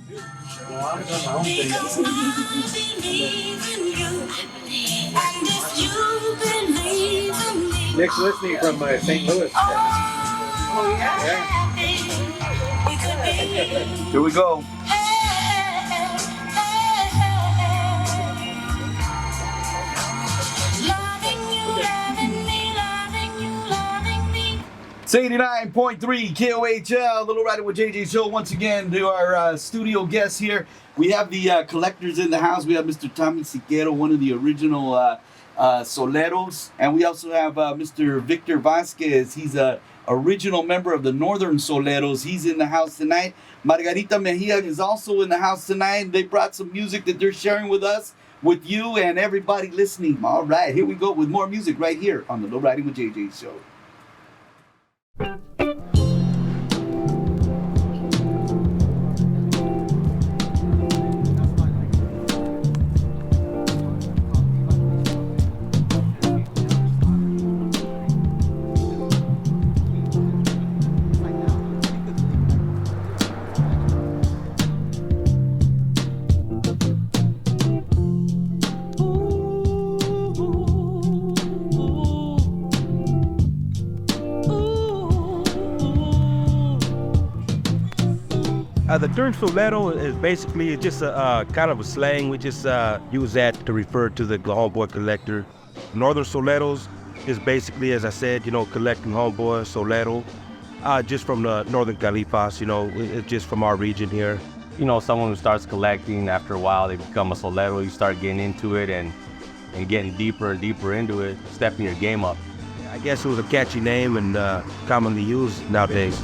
Nick's listening from St. Louis. Oh, yeah? Here we go. It's 89.3 KOHL, Little Riding with JJ show. Once again, to our studio guests here. We have the collectors in the house. We have Mr. Tommy Siqueiro, one of the original Souleros. And we also have Mr. Victor Vasquez. He's a original member of the Northern Souleros. He's in the house tonight. Margarita Mejia is also in the house tonight. They brought some music that they're sharing with us, with you, and everybody listening. All right, here we go with more music right here on the Lowriding with JJ show. The term Soulero is basically just a kind of a slang. We just use that to refer to the homeboy collector. Northern Souleros is basically, as I said, collecting homeboy, Soulero, just from the Northern Califas, it's just from our region here. Someone who starts collecting, after a while they become a Soulero. You start getting into it and getting deeper and deeper into it, stepping your game up. I guess it was a catchy name and commonly used nowadays.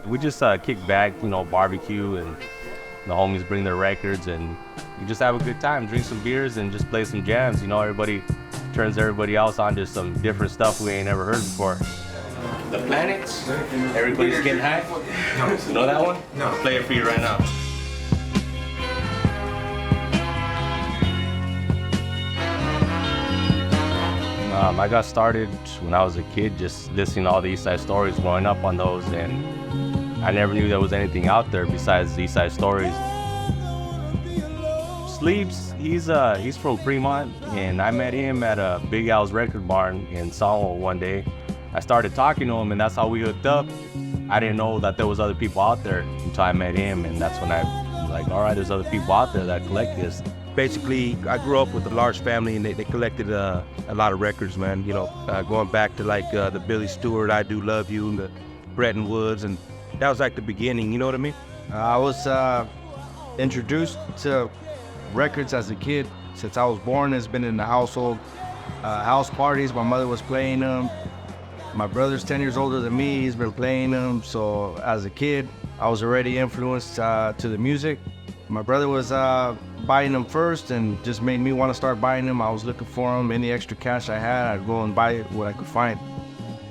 We just kick back, barbecue, and the homies bring their records, and you just have a good time, drink some beers, and just play some jams. Everybody turns everybody else onto some different stuff we ain't ever heard before. The Planets, everybody's getting high. No. You know that one? No. I'll play it for you right now. I got started when I was a kid, just listening to all the East Side Stories, growing up on those, and I never knew there was anything out there besides the East Side Stories. Sleeps, he's from Fremont, and I met him at a Big Al's record barn in Soulero one day. I started talking to him, and that's how we hooked up. I didn't know that there was other people out there until I met him, and that's when I was like, all right, there's other people out there that collect this. Basically, I grew up with a large family, and they collected a lot of records, man. Going back to like the Billy Stewart, I Do Love You, and the Bretton Woods, and that was like the beginning, you know what I mean? I was introduced to records as a kid. Since I was born, it's been in the household. House parties, my mother was playing them. My brother's 10 years older than me, he's been playing them. So as a kid, I was already influenced to the music. My brother was buying them first and just made me want to start buying them. I was looking for them. Any extra cash I had, I'd go and buy what I could find.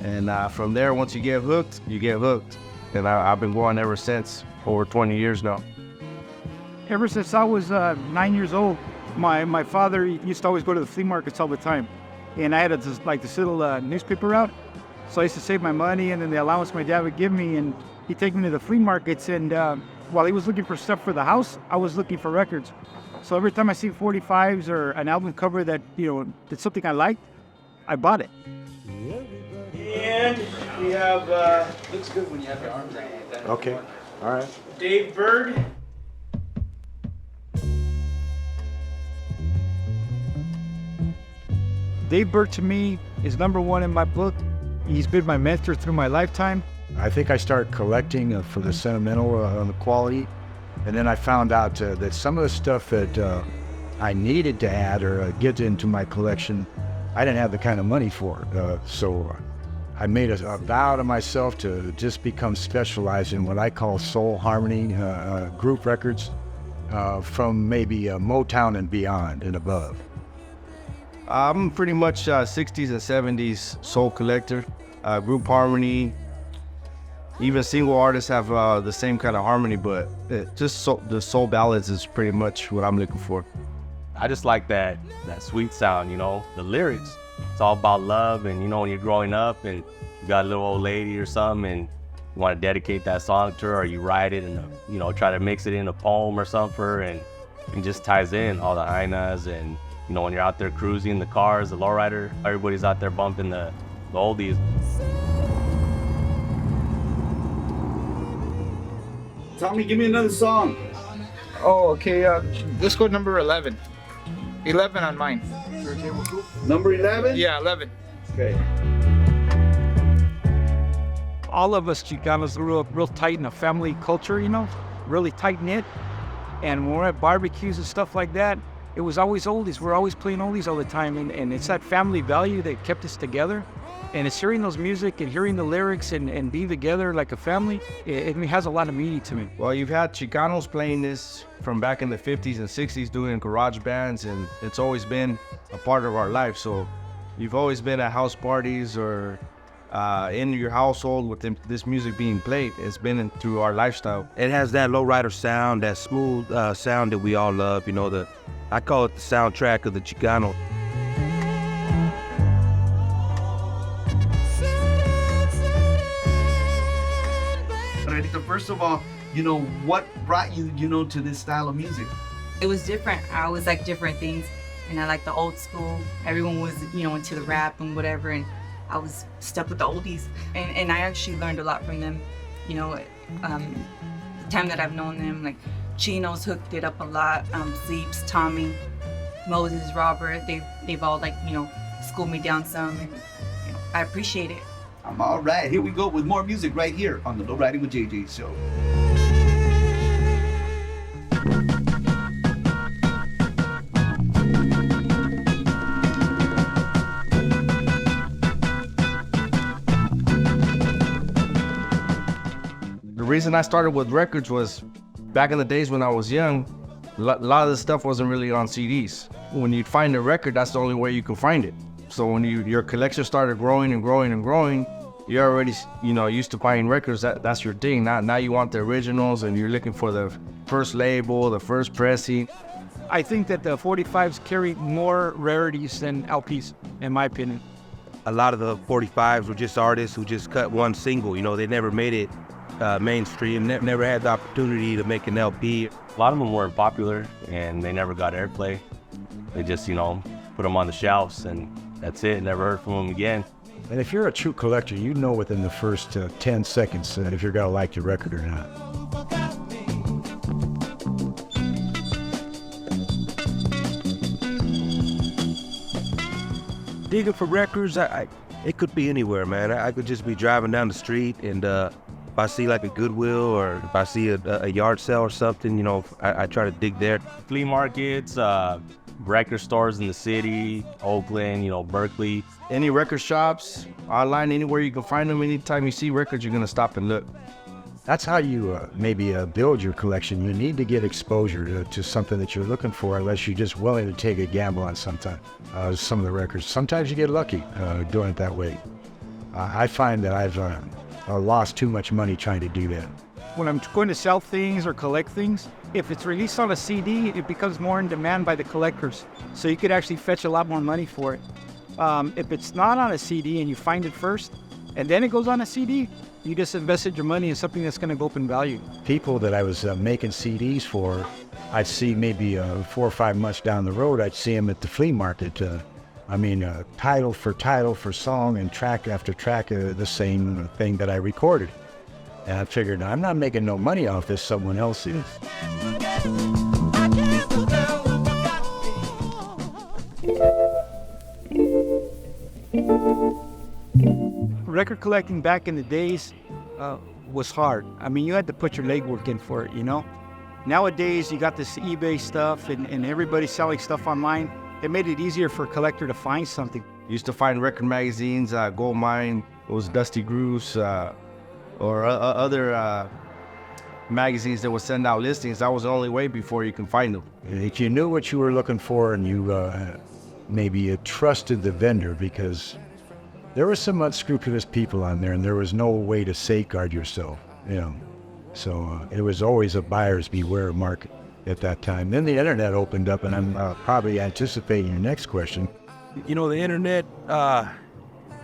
And from there, once you get hooked, you get hooked. And I've been going ever since, over 20 years now. Ever since I was 9 years old, my father used to always go to the flea markets all the time. And I had this little newspaper route. So I used to save my money, and then the allowance my dad would give me, and he'd take me to the flea markets. And while he was looking for stuff for the house, I was looking for records. So every time I see 45s or an album cover that, that's something I liked, I bought it. And we have, looks good when you have your arms out like that. Okay, all right. Dave Bird. Dave Bird, to me, is number one in my book. He's been my mentor through my lifetime. I think I started collecting for the sentimental on the quality, and then I found out that some of the stuff that I needed to add or get into my collection, I didn't have the kind of money for it. So I made a vow to myself to just become specialized in what I call soul harmony group records from maybe Motown and beyond and above. I'm pretty much 60s and 70s soul collector, group harmony. Even single artists have the same kind of harmony, but the soul ballads is pretty much what I'm looking for. I just like that sweet sound, you know, the lyrics. It's all about love, and you know, when you're growing up and you got a little old lady or something and you want to dedicate that song to her, or you write it and, you know, try to mix it in a poem or something for her, and it just ties in all the ainas. And, you know, when you're out there cruising the cars, the lowrider, everybody's out there bumping the oldies. Tommy, give me another song. Oh, okay. Let's go number 11. 11 on mine. Number 11? Yeah, 11. Okay. All of us Chicanos are real tight in a family culture, you know, really tight knit. And when we're at barbecues and stuff like that, it was always oldies. We're always playing oldies all the time. And it's that family value that kept us together. And it's hearing those music and hearing the lyrics and being together like a family. It has a lot of meaning to me. Well, you've had Chicanos playing this from back in the 50s and 60s doing garage bands, and it's always been a part of our life. So you've always been at house parties or in your household with this music being played. It's been through our lifestyle. It has that lowrider sound, that smooth sound that we all love. You know, I call it the soundtrack of the Chicano. So first of all, you know, what brought you, you know, to this style of music? It was different. I always liked different things, and I liked the old school. Everyone was, you know, into the rap and whatever, and I was stuck with the oldies. And I actually learned a lot from them. You know, the time that I've known them, like Chino's hooked it up a lot. Sleeps, Tommy, Moses, Robert, they've all, like, you know, schooled me down some, and you know, I appreciate it. All right, here we go with more music right here on the Lowriding with JJ show. The reason I started with records was back in the days when I was young, a lot of the stuff wasn't really on CDs. When you'd find a record, that's the only way you can find it. So when your collection started growing and growing and growing, you're already, you know, used to buying records. That's your thing. Now you want the originals, and you're looking for the first label, the first pressing. I think that the 45s carry more rarities than LPs, in my opinion. A lot of the 45s were just artists who just cut one single. You know, they never made it mainstream, never had the opportunity to make an LP. A lot of them weren't popular, and they never got airplay. They just, you know, put them on the shelves, and that's it. Never heard from them again. And if you're a true collector, you know within the first 10 seconds if you're going to like your record or not. Digging for records, it could be anywhere, man. I could just be driving down the street, and if I see like a Goodwill, or if I see a yard sale or something, you know, I try to dig there. Flea markets, record stores in the city, Oakland, you know, Berkeley. Any record shops, online, anywhere you can find them. Anytime you see records, you're gonna stop and look. That's how you maybe build your collection. You need to get exposure to something that you're looking for, unless you're just willing to take a gamble on some of the records. Sometimes you get lucky doing it that way. I find that I've lost too much money trying to do that. When I'm going to sell things or collect things, if it's released on a CD, it becomes more in demand by the collectors. So you could actually fetch a lot more money for it. If it's not on a CD and you find it first, and then it goes on a CD, you just invested your money in something that's going to go up in value. People that I was making CDs for, I'd see maybe 4 or 5 months down the road, I'd see them at the flea market. Title for song and track after track, the same thing that I recorded. And I figured, I'm not making no money off this, someone else is. Record collecting back in the days was hard. I mean, you had to put your legwork in for it, you know? Nowadays, you got this eBay stuff and everybody's selling stuff online. It made it easier for a collector to find something. Used to find record magazines, Gold Mine, it was Dusty Grooves, or other magazines that would send out listings. That was the only way before you can find them. If you knew what you were looking for, and you maybe trusted the vendor, because there were some unscrupulous people on there, and there was no way to safeguard yourself, you know. So it was always a buyer's beware market. at that time. Then the internet opened up, and I'm probably anticipating your next question. You know, the internet,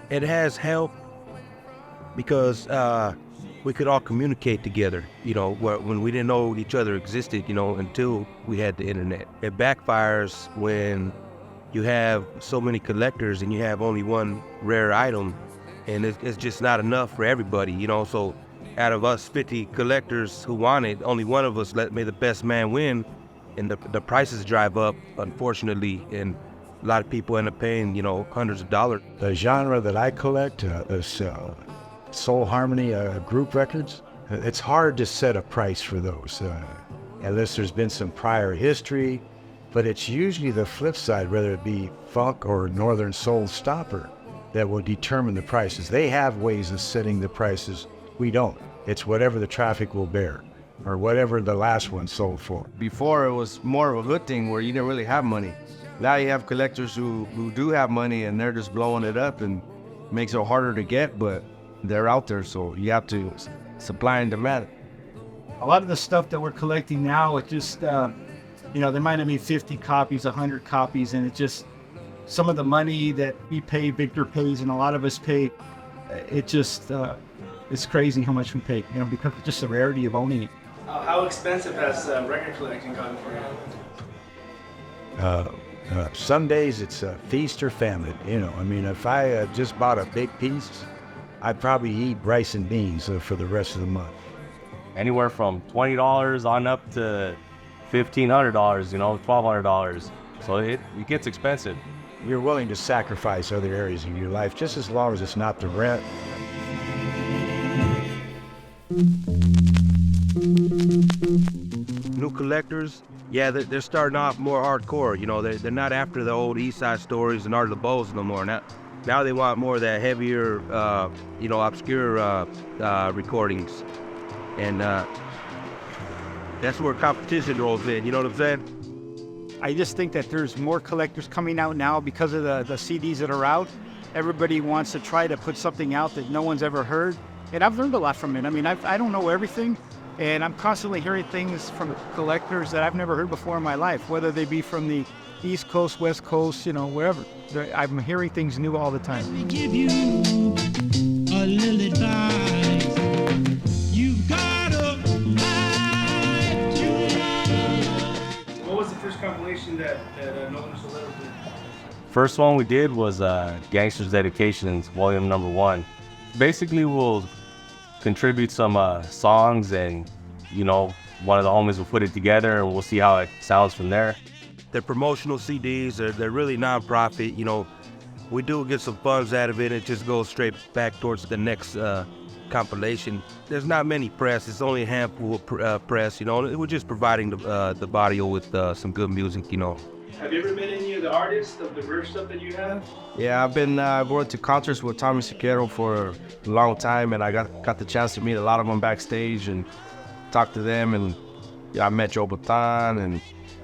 it has helped because we could all communicate together, you know, when we didn't know each other existed, you know, until we had the internet. It backfires when you have so many collectors and you have only one rare item, and it's just not enough for everybody, you know. So out of us 50 collectors who want it, only one of us may the best man win, and the prices drive up, unfortunately, and a lot of people end up paying, you know, hundreds of dollars. The genre that I collect is soul harmony group records. It's hard to set a price for those unless there's been some prior history, but it's usually the flip side, whether it be funk or Northern Soul stopper, that will determine the prices. They have ways of setting the prices. We don't. It's whatever the traffic will bear or whatever the last one sold for. Before, it was more of a good thing where you didn't really have money. Now you have collectors who do have money, and they're just blowing it up, and makes it harder to get, but they're out there, so you have to supply and demand. A lot of the stuff that we're collecting now, it just, you know, there might not be 50 copies, 100 copies, and it just, some of the money that we pay, Victor pays, and a lot of us pay, it just, it's crazy how much we pay, you know, because of just the rarity of owning it. How expensive has record collecting gotten for you? Some days it's a feast or famine, you know. I mean, if I just bought a big piece, I'd probably eat rice and beans for the rest of the month. Anywhere from $20 on up to $1,500, you know, $1,200. So it gets expensive. You're willing to sacrifice other areas of your life just as long as it's not the rent. New collectors, yeah, they're starting off more hardcore. You know, they're not after the old East Side Stories and Art of the Bows no more. Now they want more of that heavier, you know, obscure recordings. And that's where competition rolls in, you know what I'm saying? I just think that there's more collectors coming out now because of the CDs that are out. Everybody wants to try to put something out that no one's ever heard. And I've learned a lot from it. I mean, I don't know everything, and I'm constantly hearing things from collectors that I've never heard before in my life, whether they be from the East Coast, West Coast, you know, wherever. I'm hearing things new all the time. Let me give you a little advice. You've got a life to What was the first compilation that Northern Souleros did? First one we did was Gangster's Dedications, volume number 1. Basically, we'll contribute some songs, and, you know, one of the homies will put it together, and we'll see how it sounds from there. They're promotional CDs, they're really non-profit, you know. We do get some funds out of it, it just goes straight back towards the next compilation. There's not many press, it's only a handful of press, you know. We're just providing the body with some good music, you know. Have you ever met any of the artists of the rare stuff that you have? Yeah, I've been going to concerts with Tommy Siqueiro for a long time, and I got the chance to meet a lot of them backstage and talk to them. And yeah, I met Joe Bataan and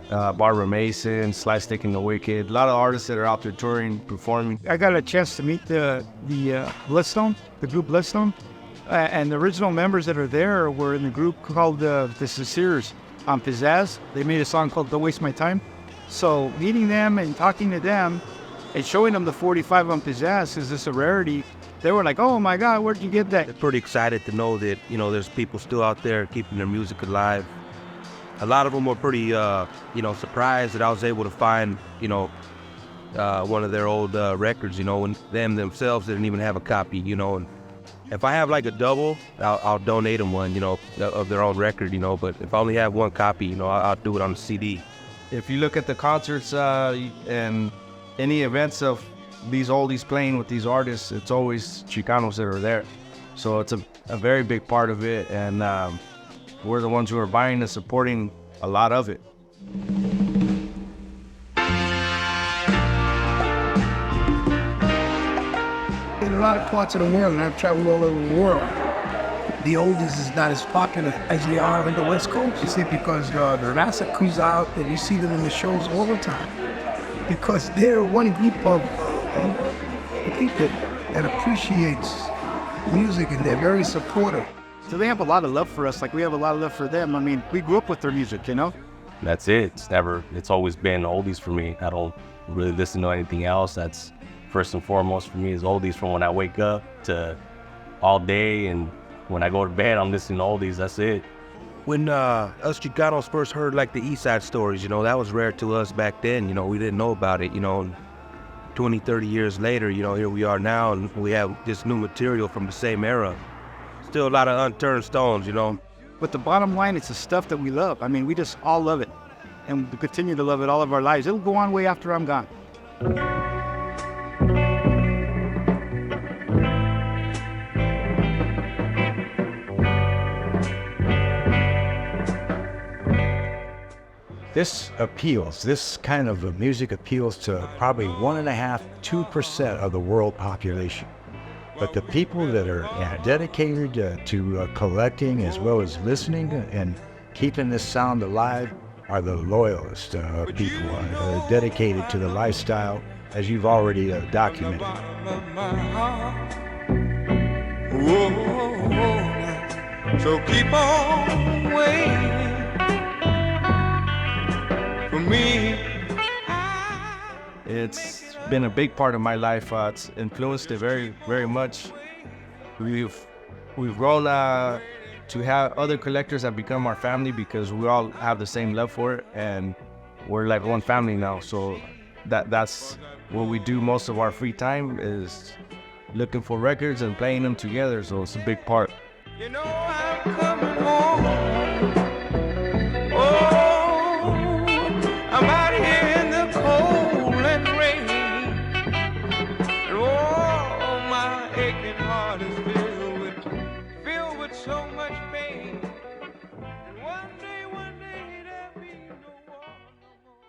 Barbara Mason, Sly Stick and the Wicked. A lot of artists that are out there touring, performing. I got a chance to meet the Bloodstone, the group Bloodstone, and the original members that are there were in the group called the Siqueiros on Pizzazz. They made a song called "Don't Waste My Time." So meeting them and talking to them and showing them the 45 on Pizzazz is this a rarity. They were like, "Oh my God, where'd you get that?" They're pretty excited to know that, you know, there's people still out there keeping their music alive. A lot of them were pretty, you know, surprised that I was able to find, you know, one of their old records, you know, and them themselves didn't even have a copy, you know. And if I have like a double, I'll donate them one, you know, of their own record, you know. But if I only have one copy, you know, I'll do it on a CD. If you look at the concerts and any events of these oldies playing with these artists, it's always Chicanos that are there. So it's a very big part of it, and we're the ones who are buying and supporting a lot of it. In a lot of parts of the world, and I've traveled all over the world, the oldies is not as popular as they are in the West Coast. You see, because the raza comes out and you see them in the shows all the time. Because they're one group of people that appreciates music, and they're very supportive. So they have a lot of love for us, like we have a lot of love for them. I mean, we grew up with their music, you know? That's it. It's always been oldies for me. I don't really listen to anything else. That's first and foremost for me is oldies from when I wake up to all day, and when I go to bed, I'm listening to oldies. That's it. When us Chicanos first heard like the East Side stories, you know, that was rare to us back then. You know, we didn't know about it. You know, 20, 30 years later, you know, here we are now, and we have this new material from the same era. Still a lot of unturned stones, you know. But the bottom line, it's the stuff that we love. I mean, we just all love it, and we continue to love it all of our lives. It'll go on way after I'm gone. This kind of music appeals to probably 1.5%, 2% of the world population. But the people that are dedicated to collecting as well as listening and keeping this sound alive are the loyalist people, dedicated to the lifestyle, as you've already documented. So keep on waiting for me. It's been a big part of my life. It's influenced it very, very much. We've grown to have other collectors that become our family because we all have the same love for it, and we're like one family now. So that's what we do most of our free time is looking for records and playing them together. So it's a big part. You know I'm coming home. Oh, I'm out here in the cold and rain. And oh, my aching heart is filled with so much pain. And one day there'll be no war no more.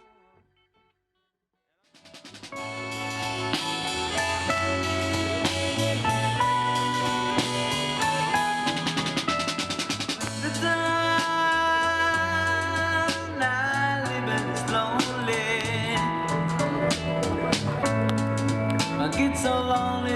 So lonely